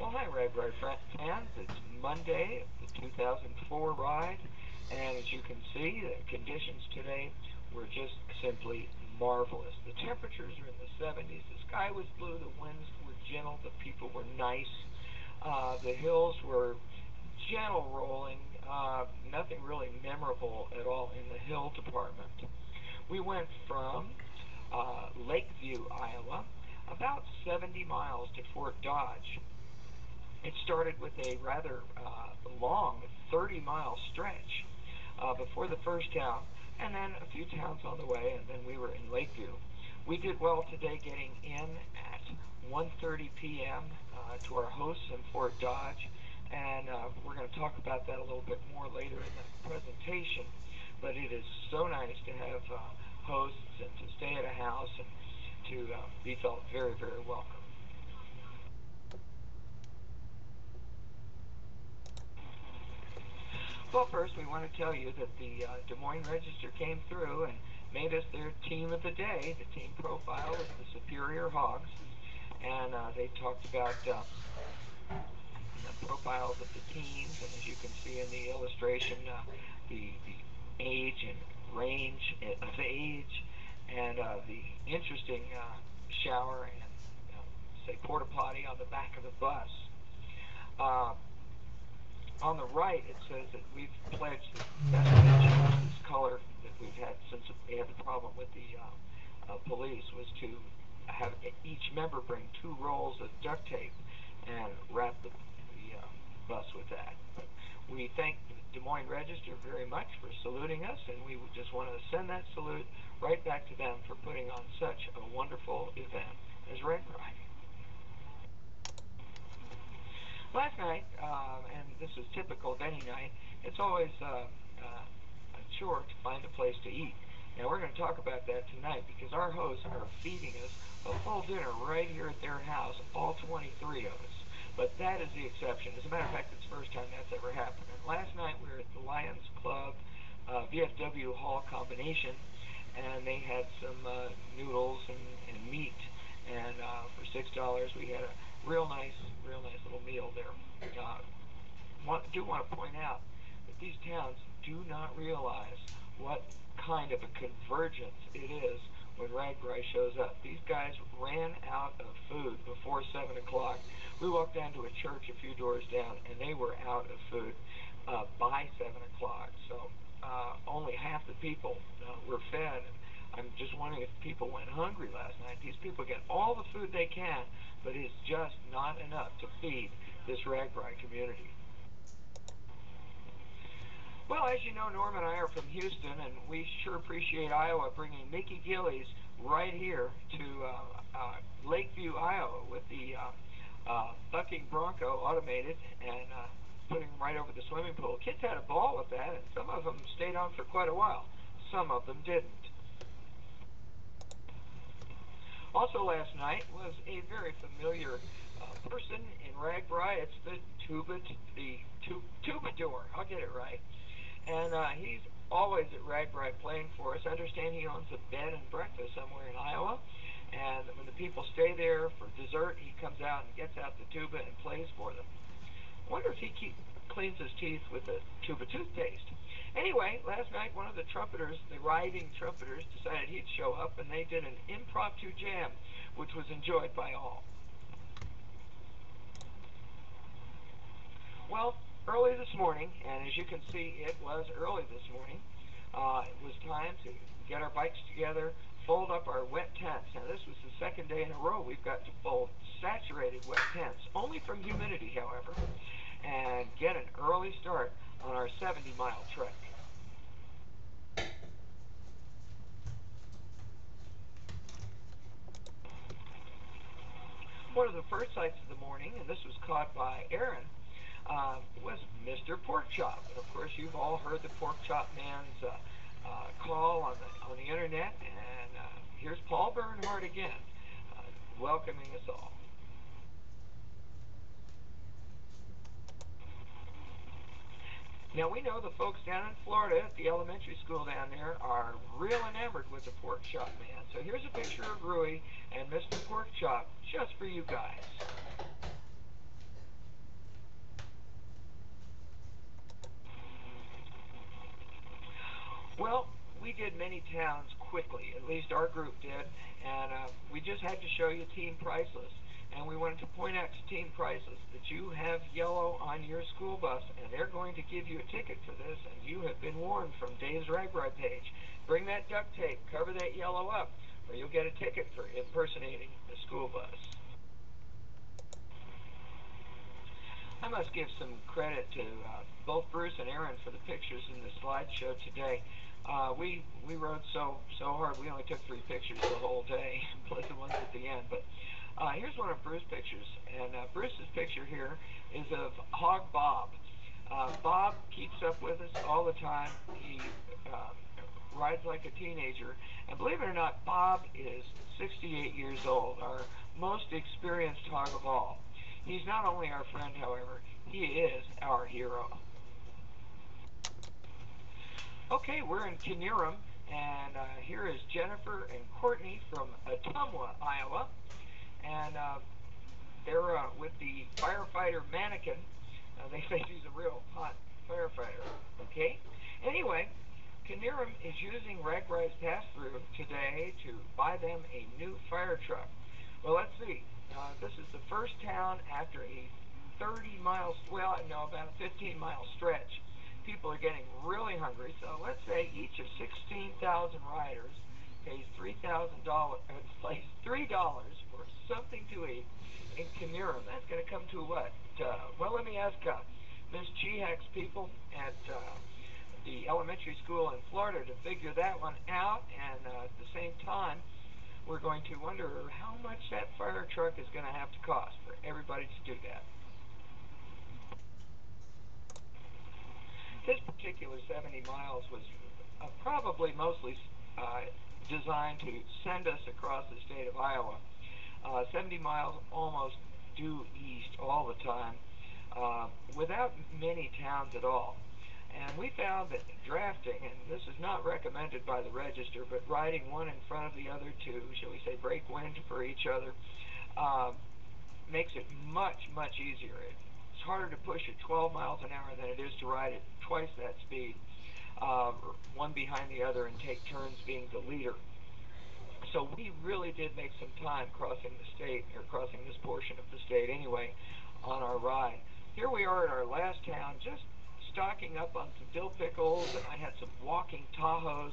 Well, hi, Ragbri fans. It's Monday, the 2004 ride, and as you can see, the conditions today were just simply marvelous. The temperatures are in the 70s. The sky was blue. The winds were gentle. The people were nice. The hills were gentle rolling. Nothing really memorable at all in the hill department. We went from Lakeview, Iowa, about 70 miles to Fort Dodge. It started with a rather long 30-mile stretch before the first town, and then a few towns on the way, and then we were in Lakeview. We did well today getting in at 1:30 p.m. To our hosts in Fort Dodge, and we're going to talk about that a little bit more later in the presentation. But it is so nice to have hosts and to stay at a house and to be felt very, very welcome. Well, first we want to tell you that the Des Moines Register came through and made us their team of the day. The team profile is the Superior Hogs, and they talked about the profiles of the teams, and as you can see in the illustration, the age and range of age, and the interesting shower and say porta potty on the back of the bus. On the right, it says that we've pledged the best change this color that we've had since we had the problem with the police was to have each member bring 2 rolls of duct tape and wrap the bus with that. But we thank the Des Moines Register very much for saluting us, and we just want to send that salute right back to them for putting on such a wonderful event as Red Ride. Last night, and this is typical of any night, it's always a chore to find a place to eat. Now we're going to talk about that tonight because our hosts are feeding us a full dinner right here at their house, all 23 of us. But that is the exception. As a matter of fact, it's the first time that's ever happened. And last night we were at the Lions Club VFW Hall combination, and they had some noodles and meat. And for $6, we had a real nice little meal there. Do want to point out that these towns do not realize what kind of a convergence it is when Ragbri shows up. These guys ran out of food before 7 o'clock. We walked down to a church a few doors down, and they were out of food by 7 o'clock. So only half the people were fed. I'm just wondering if people went hungry last night. These people get all the food they can, but it's just not enough to feed this Ragbri community. Well, as you know, Norm and I are from Houston, and we sure appreciate Iowa bringing Mickey Gillies right here to Lakeview, Iowa, with the bucking bronco automated and putting them right over the swimming pool. Kids had a ball with that, and some of them stayed on for quite a while. Some of them didn't. Also last night was a very familiar person in Ragbri. It's the Tubadour. I'll get it right. And he's always at Ragbri playing for us. I understand he owns a bed and breakfast somewhere in Iowa. And when the people stay there for dessert, he comes out and gets out the tuba and plays for them. I wonder if he cleans his teeth with a tuba toothpaste. Anyway, last night one of the trumpeters, the riding trumpeters, decided he'd show up, and they did an impromptu jam, which was enjoyed by all. Well, early this morning, and as you can see, it was early this morning, it was time to get our bikes together, fold up our wet tents. Now, this was the second day in a row we've got to fold saturated wet tents, only from humidity, however, and get an early start on our 70-mile trek. One of the first sights of the morning, and this was caught by Aaron, was Mr. Pork Chop. And of course, you've all heard the Pork Chop Man's call on the internet, and here's Paul Bernhardt again, welcoming us all. Now, we know the folks down in Florida at the elementary school down there are real enamored with the Pork Chop Man. So here's a picture of Rui and Mr. Pork Chop just for you guys. did many towns quickly. At least our group did, and we just had to show you Team Priceless. And we wanted to point out to Team Priceless that you have yellow on your school bus, and they're going to give you a ticket for this, and you have been warned from Dave's RagRide page. Bring that duct tape, cover that yellow up, or you'll get a ticket for impersonating the school bus. I must give some credit to both Bruce and Aaron for the pictures in the slideshow today. We rode so hard, we only took 3 pictures the whole day, plus the ones at the end. But here's one of Bruce's pictures, and Bruce's picture here is of Hog Bob. Bob keeps up with us all the time. He rides like a teenager, and believe it or not, Bob is 68 years old, our most experienced hog of all. He's not only our friend, however, he is our hero. Okay, we're in Kinneret, and here is Jennifer and Courtney from Ottumwa, Iowa, and they're with the firefighter mannequin. They say he's a real hot firefighter. Okay? Anyway, Kinneret is using RagRide's pass-through today to buy them a new fire truck. Well, let's see. This is the first town after a 30-mile, about a 15-mile stretch. People are getting really hungry, so let's say each of 16,000 riders pays $3 for something to eat in Kinneret. That's going to come to what? Well, let me ask Miss Chehak's people at the elementary school in Florida to figure that one out, and at the same time, we're going to wonder how much that fire truck is going to have to cost for everybody to do that. This particular 70 miles was probably mostly designed to send us across the state of Iowa. 70 miles almost due east all the time, without many towns at all. And we found that drafting, and this is not recommended by the register, but riding one in front of the other to, shall we say, break wind for each other, makes it much, much easier. It's harder to push at 12 miles an hour than it is to ride at twice that speed, one behind the other, and take turns being the leader. So we really did make some time crossing the state, or crossing this portion of the state anyway, on our ride. Here we are at our last town, just stocking up on some dill pickles, and I had some walking tacos,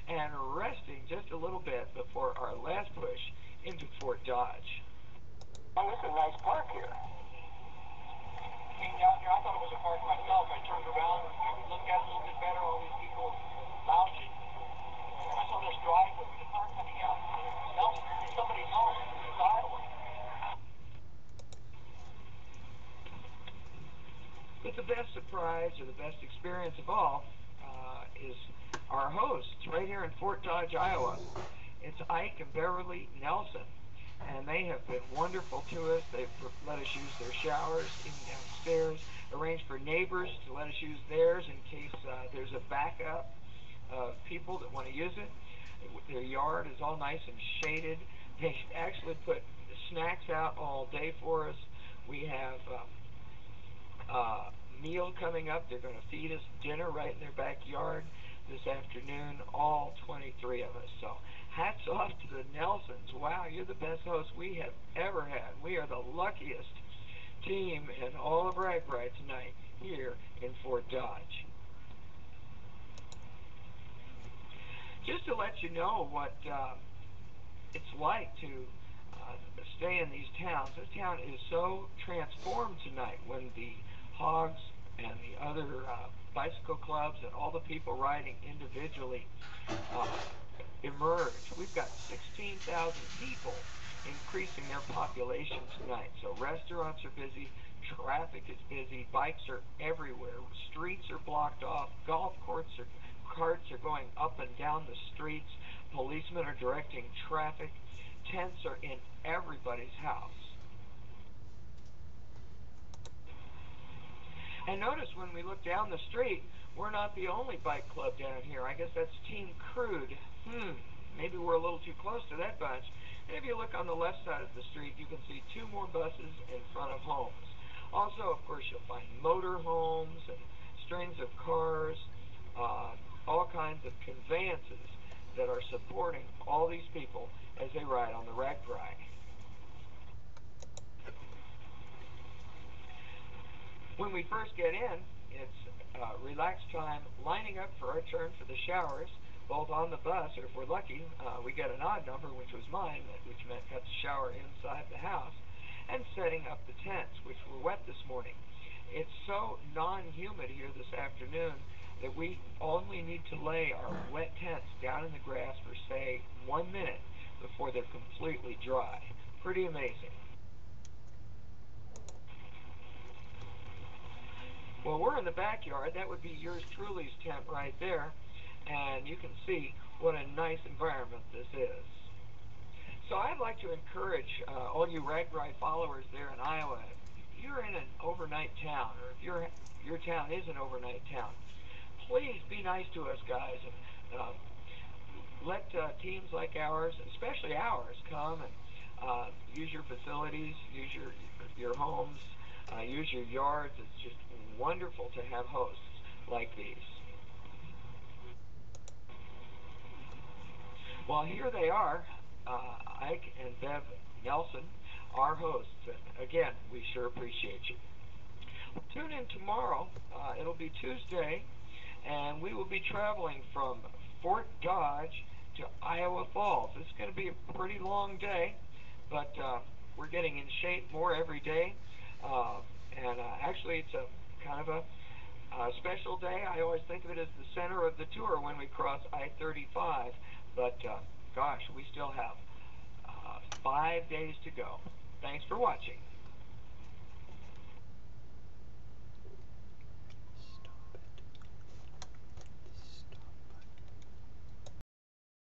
and resting just a little bit before our last push into Fort Dodge. Oh, this is a nice park here. Came down here, I thought it was a park myself. I turned around and looked at it a little bit better, all these people lounging. I saw this driveway with a car coming out. Nelson, somebody's home. It's Iowa. But the best surprise, or the best experience of all, is our hosts right here in Fort Dodge, Iowa. It's Ike and Beverly Nelson, and they have been wonderful to us. They've let us use their showers, even downstairs, arranged for neighbors to let us use theirs in case there's a backup of people that want to use it. Their yard is all nice and shaded. They actually put snacks out all day for us. We have meal coming up. They're going to feed us dinner right in their backyard this afternoon, all 23 of us. So hats off to the Nelsons. Wow, you're the best host we have ever had. We are the luckiest team in all of RagRide tonight here in Fort Dodge. Just to let you know what it's like to stay in these towns. This town is so transformed tonight when the hogs and the other bicycle clubs and all the people riding individually emerge. We've got 16,000 people increasing their population tonight. So restaurants are busy, traffic is busy, bikes are everywhere, streets are blocked off, golf carts are going up and down the streets, policemen are directing traffic, tents are in everybody's house. And notice when we look down the street, we're not the only bike club down here. I guess that's Team Crude. Maybe we're a little too close to that bunch. And if you look on the left side of the street, you can see 2 more buses in front of homes. Also, of course, you'll find motor homes and strings of cars, all kinds of conveyances that are supporting all these people as they ride on the RAGBRAI. When we first get in, it's relaxed time lining up for our turn for the showers, both on the bus, or if we're lucky, we get an odd number, which was mine, which meant got to shower inside the house, and setting up the tents, which were wet this morning. It's so non-humid here this afternoon that we only need to lay our wet tents down in the grass for, say, 1 minute before they're completely dry. Pretty amazing. Well, we're in the backyard. That would be yours truly's tent right there. And you can see what a nice environment this is. So I'd like to encourage all you RAGBRAI followers there in Iowa, if you're in an overnight town, or if your town is an overnight town, please be nice to us, guys, and let teams like ours, especially ours, come and use your facilities, use your homes, use your yards. It's just wonderful to have hosts like these. Well, here they are, Ike and Bev Nelson, our hosts. And again, we sure appreciate you. Tune in tomorrow. It'll be Tuesday, and we will be traveling from Fort Dodge to Iowa Falls. It's going to be a pretty long day, but we're getting in shape more every day. And actually, it's a kind of a special day. I always think of it as the center of the tour when we cross I-35. But gosh, we still have 5 days to go. Thanks for watching.